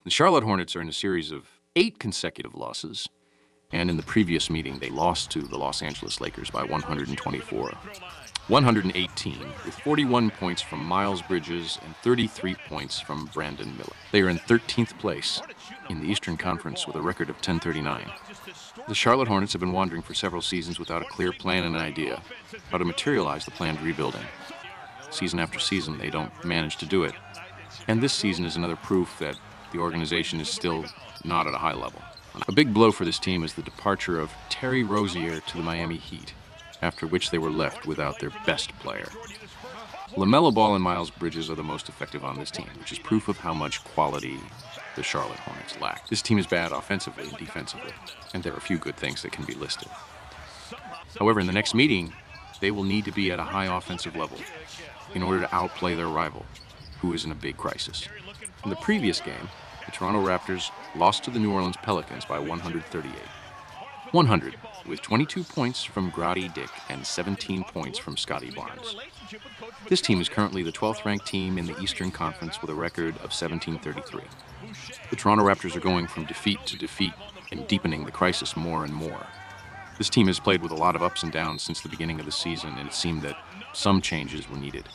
The Charlotte Hornets are in a series of 8 consecutive losses, and in the previous meeting, they lost to the Los Angeles Lakers by 124. 118, with 41 points from Miles Bridges and 33 points from Brandon Miller. They are in 13th place in the Eastern Conference with a record of 10-39. The Charlotte Hornets have been wandering for several seasons without a clear plan and an idea how to materialize the planned rebuilding. Season after season, they don't manage to do it. And this season is another proof that the organization is still not at a high level. A big blow for this team is the departure of Terry Rozier to the Miami Heat, after which they were left without their best player. LaMelo Ball and Miles Bridges are the most effective on this team, which is proof of how much quality the Charlotte Hornets lack. This team is bad offensively and defensively, and there are a few good things that can be listed. However, in the next meeting, they will need to be at a high offensive level in order to outplay their rival, who is in a big crisis. In the previous game, the Toronto Raptors lost to the New Orleans Pelicans by 138. 100, with 22 points from Grady Dick and 17 points from Scotty Barnes. This team is currently the 12th ranked team in the Eastern Conference with a record of 17-33. The Toronto Raptors are going from defeat to defeat and deepening the crisis more and more. This team has played with a lot of ups and downs since the beginning of the season, and it seemed that some changes were needed.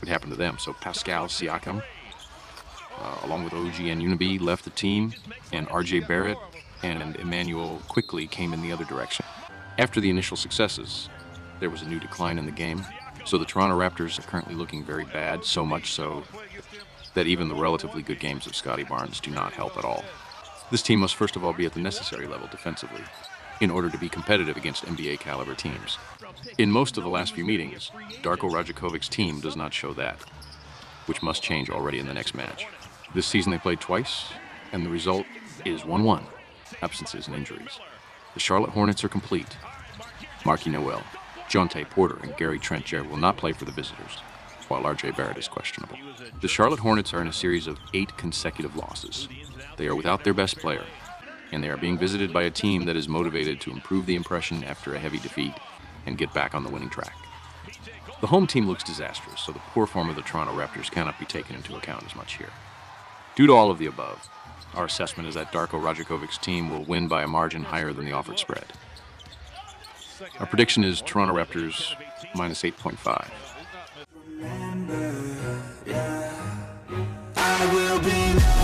What happened to them? So Pascal Siakam, along with OG Anunoby, left the team, and RJ Barrett and Emmanuel quickly came in the other direction. After the initial successes, there was a new decline in the game, so the Toronto Raptors are currently looking very bad, so much so that even the relatively good games of Scotty Barnes do not help at all. This team must first of all be at the necessary level defensively in order to be competitive against NBA caliber teams. In most of the last few meetings, Darko Rajakovic's team does not show that, which must change already in the next match. This season they played twice, and the result is 1-1, absences and injuries. The Charlotte Hornets are complete. Markieff Noel, Jonte Porter, and Gary Trent Jr. will not play for the visitors, while RJ Barrett is questionable. The Charlotte Hornets are in a series of 8 consecutive losses. They are without their best player, and they are being visited by a team that is motivated to improve the impression after a heavy defeat and get back on the winning track. The home team looks disastrous, so the poor form of the Toronto Raptors cannot be taken into account as much here. Due to all of the above, our assessment is that Darko Rajakovic's team will win by a margin higher than the offered spread. Our prediction is Toronto Raptors minus 8.5. I will be